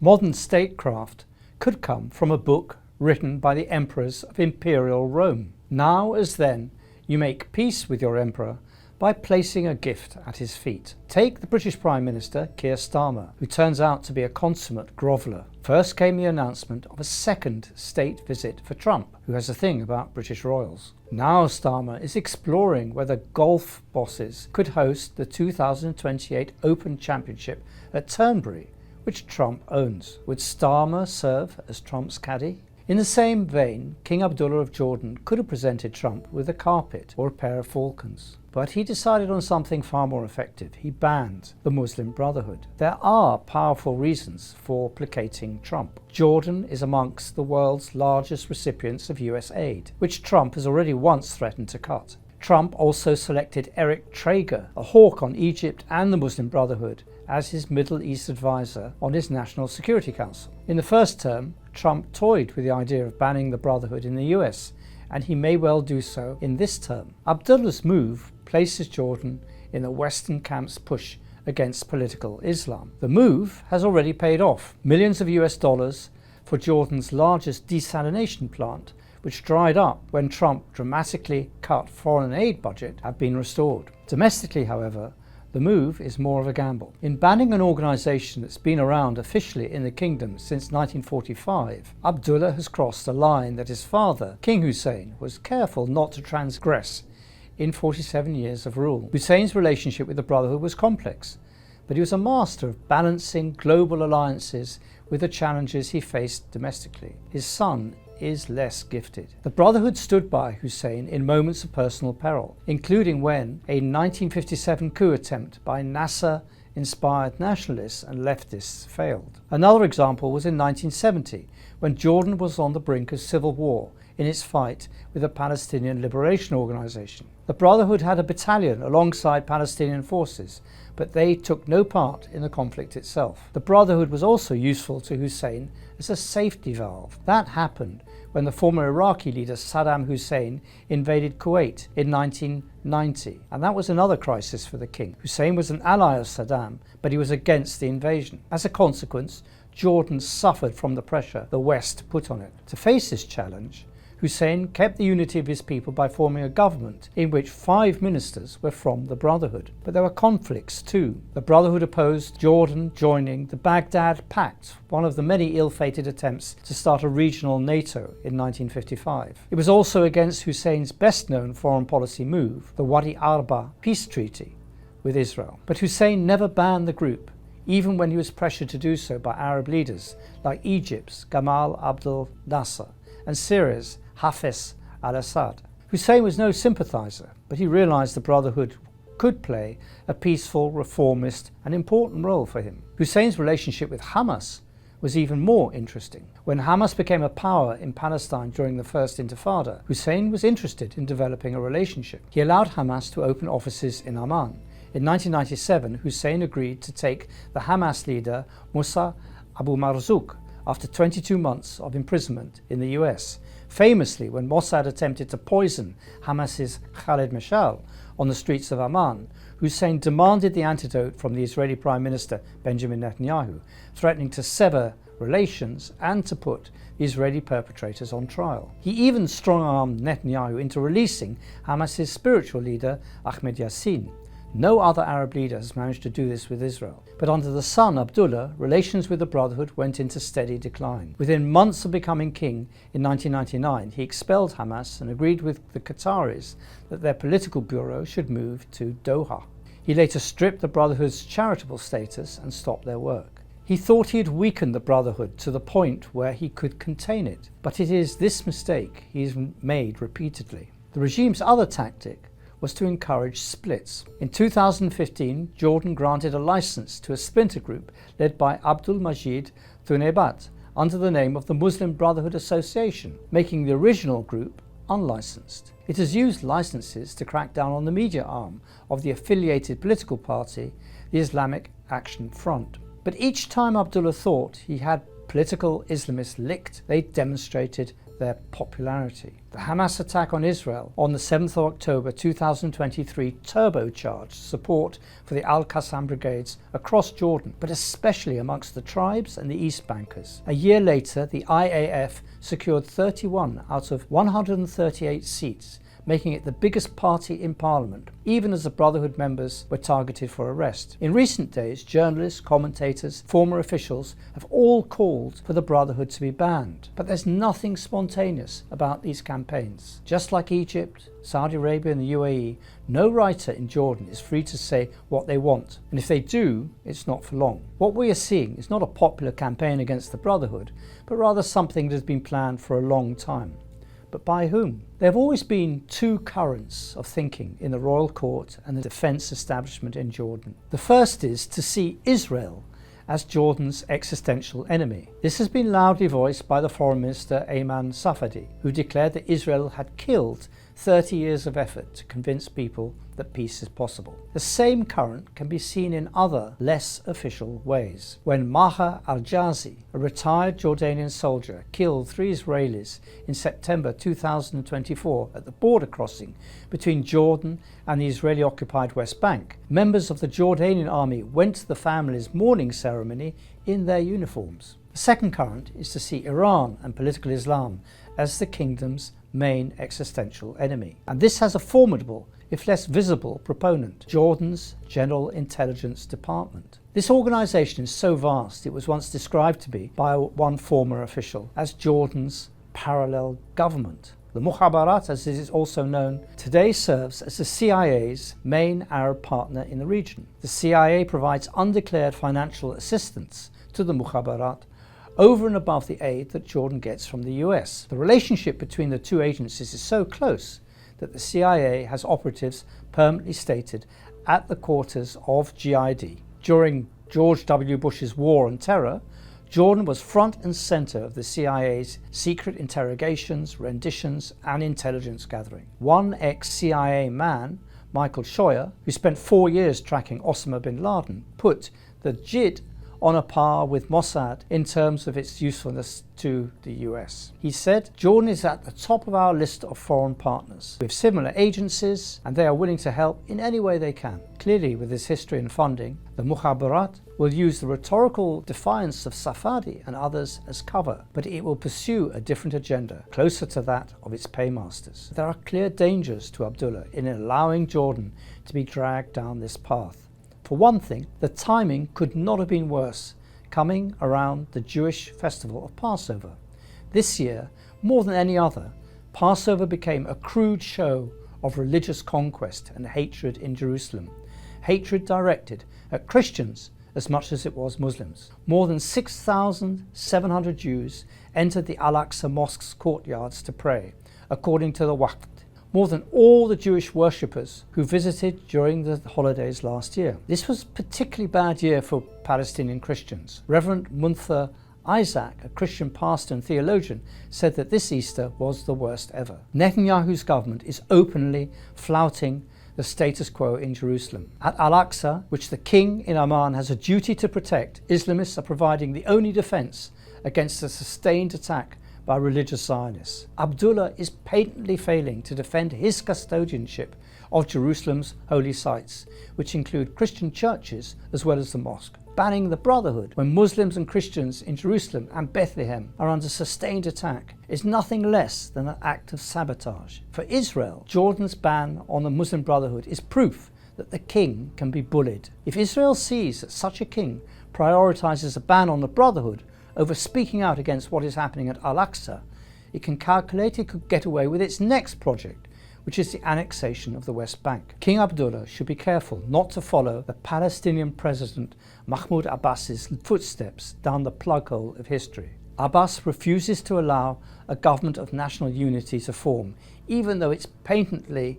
Modern statecraft could come from a book written by the emperors of imperial Rome. Now as then, you make peace with your emperor by placing a gift at his feet. Take the British Prime Minister Keir Starmer, who turns out to be a consummate groveller. First came the announcement of a second state visit for Trump, who has a thing about British royals. Now Starmer is exploring whether golf bosses could host the 2028 Open Championship at Turnberry, which Trump owns. Would Starmer serve as Trump's caddy? In the same vein, King Abdullah of Jordan could have presented Trump with a carpet or a pair of falcons. But he decided on something far more effective. He banned the Muslim Brotherhood. There are powerful reasons for placating Trump. Jordan is amongst the world's largest recipients of US aid, which Trump has already once threatened to cut. Trump also selected Eric Traeger, a hawk on Egypt and the Muslim Brotherhood, as his Middle East advisor on his National Security Council. In the first term, Trump toyed with the idea of banning the Brotherhood in the US, and he may well do so in this term. Abdullah's move places Jordan in the Western camp's push against political Islam. The move has already paid off. Millions of US dollars for Jordan's largest desalination plant, which dried up when Trump dramatically cut foreign aid budget, have been restored. Domestically, however, the move is more of a gamble. In banning an organisation that's been around officially in the kingdom since 1945, Abdullah has crossed a line that his father, King Hussein, was careful not to transgress in 47 years of rule. Hussein's relationship with the Brotherhood was complex, but he was a master of balancing global alliances with the challenges he faced domestically. His son is less gifted. The Brotherhood stood by Hussein in moments of personal peril, including when a 1957 coup attempt by Nasser-inspired nationalists and leftists failed. Another example was in 1970, when Jordan was on the brink of civil war in its fight with the Palestinian Liberation Organization. The Brotherhood had a battalion alongside Palestinian forces, but they took no part in the conflict itself. The Brotherhood was also useful to Hussein as a safety valve. That happened when the former Iraqi leader Saddam Hussein invaded Kuwait in 1990, and that was another crisis for the king. Hussein was an ally of Saddam, but he was against the invasion. As a consequence, Jordan suffered from the pressure the West put on it. To face this challenge, Hussein kept the unity of his people by forming a government in which 5 ministers were from the Brotherhood. But there were conflicts too. The Brotherhood opposed Jordan joining the Baghdad Pact, one of the many ill-fated attempts to start a regional NATO in 1955. It was also against Hussein's best-known foreign policy move, the Wadi Arba peace treaty with Israel. But Hussein never banned the group, even when he was pressured to do so by Arab leaders like Egypt's Gamal Abdel Nasser and Syria's Hafez al-Assad. Hussein was no sympathizer, but he realized the Brotherhood could play a peaceful, reformist and important role for him. Hussein's relationship with Hamas was even more interesting. When Hamas became a power in Palestine during the First Intifada, Hussein was interested in developing a relationship. He allowed Hamas to open offices in Amman. In 1997, Hussein agreed to take the Hamas leader Musa Abu Marzouk after 22 months of imprisonment in the US. Famously, when Mossad attempted to poison Hamas's Khaled Mashal on the streets of Amman, Hussein demanded the antidote from the Israeli Prime Minister Benjamin Netanyahu, threatening to sever relations and to put the Israeli perpetrators on trial. He even strong-armed Netanyahu into releasing Hamas's spiritual leader Ahmed Yassin. No other Arab leader has managed to do this with Israel. But under the son Abdullah, relations with the Brotherhood went into steady decline. Within months of becoming king in 1999, he expelled Hamas and agreed with the Qataris that their political bureau should move to Doha. He later stripped the Brotherhood's charitable status and stopped their work. He thought he had weakened the Brotherhood to the point where he could contain it, but it is this mistake he's made repeatedly. The regime's other tactic was to encourage splits. In 2015, Jordan granted a license to a splinter group led by Abdul Majid Thunebat under the name of the Muslim Brotherhood Association, making the original group unlicensed. It has used licenses to crack down on the media arm of the affiliated political party, the Islamic Action Front. But each time Abdullah thought he had political Islamists licked, they demonstrated their popularity. The Hamas attack on Israel on the 7th of October 2023 turbocharged support for the Al-Qassam brigades across Jordan, but especially amongst the tribes and the East Bankers. A year later, the IAF secured 31 out of 138 seats, making it the biggest party in Parliament, even as the Brotherhood members were targeted for arrest. In recent days, journalists, commentators, former officials have all called for the Brotherhood to be banned. But there's nothing spontaneous about these campaigns. Just like Egypt, Saudi Arabia and the UAE, no writer in Jordan is free to say what they want. And if they do, it's not for long. What we are seeing is not a popular campaign against the Brotherhood, but rather something that has been planned for a long time. But by whom? There have always been two currents of thinking in the royal court and the defence establishment in Jordan. The first is to see Israel as Jordan's existential enemy. This has been loudly voiced by the Foreign Minister Ayman Safadi, who declared that Israel had killed 30 years of effort to convince people that peace is possible. The same current can be seen in other, less official ways. When Maher al-Jazi, a retired Jordanian soldier, killed 3 Israelis in September 2024 at the border crossing between Jordan and the Israeli-occupied West Bank, members of the Jordanian army went to the family's mourning ceremony in their uniforms. The second current is to see Iran and political Islam as the kingdom's main existential enemy. And this has a formidable, if less visible, proponent, Jordan's General Intelligence Department. This organisation is so vast it was once described to be, by one former official, as Jordan's parallel government. The Mukhabarat, as it is also known, today serves as the CIA's main Arab partner in the region. The CIA provides undeclared financial assistance to the Mukhabarat over and above the aid that Jordan gets from the US. The relationship between the two agencies is so close that the CIA has operatives permanently stationed at the quarters of GID. During George W. Bush's war on terror, Jordan was front and center of the CIA's secret interrogations, renditions, and intelligence gathering. One ex-CIA man, Michael Scheuer, who spent 4 years tracking Osama bin Laden, put the JID on a par with Mossad in terms of its usefulness to the US. He said, Jordan is at the top of our list of foreign partners. We have similar agencies and they are willing to help in any way they can. Clearly, with this history and funding, the Mukhabarat will use the rhetorical defiance of Safadi and others as cover, but it will pursue a different agenda, closer to that of its paymasters. There are clear dangers to Abdullah in allowing Jordan to be dragged down this path. For one thing, the timing could not have been worse, coming around the Jewish festival of Passover. This year, more than any other, Passover became a crude show of religious conquest and hatred in Jerusalem, hatred directed at Christians as much as it was Muslims. More than 6,700 Jews entered the Al-Aqsa Mosque's courtyards to pray, according to the Waqf, more than all the Jewish worshippers who visited during the holidays last year. This was a particularly bad year for Palestinian Christians. Reverend Munther Isaac, a Christian pastor and theologian, said that this Easter was the worst ever. Netanyahu's government is openly flouting the status quo in Jerusalem. At Al-Aqsa, which the king in Amman has a duty to protect, Islamists are providing the only defense against a sustained attack by religious Zionists. Abdullah is patently failing to defend his custodianship of Jerusalem's holy sites, which include Christian churches as well as the mosque. Banning the Brotherhood when Muslims and Christians in Jerusalem and Bethlehem are under sustained attack is nothing less than an act of sabotage. For Israel, Jordan's ban on the Muslim Brotherhood is proof that the king can be bullied. If Israel sees that such a king prioritizes a ban on the Brotherhood over speaking out against what is happening at Al-Aqsa, it can calculate it could get away with its next project, which is the annexation of the West Bank. King Abdullah should be careful not to follow the Palestinian President Mahmoud Abbas's footsteps down the plughole of history. Abbas refuses to allow a government of national unity to form, even though it's patently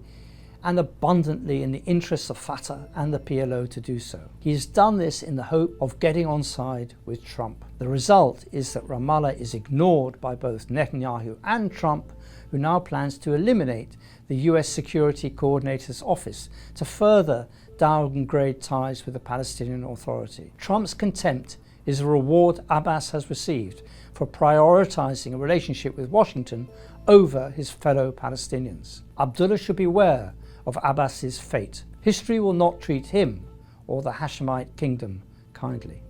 and abundantly in the interests of Fatah and the PLO to do so. He has done this in the hope of getting on side with Trump. The result is that Ramallah is ignored by both Netanyahu and Trump, who now plans to eliminate the US Security Coordinator's office to further downgrade ties with the Palestinian Authority. Trump's contempt is the reward Abbas has received for prioritising a relationship with Washington over his fellow Palestinians. Abdullah should beware of Abbas's fate. History will not treat him or the Hashemite kingdom kindly.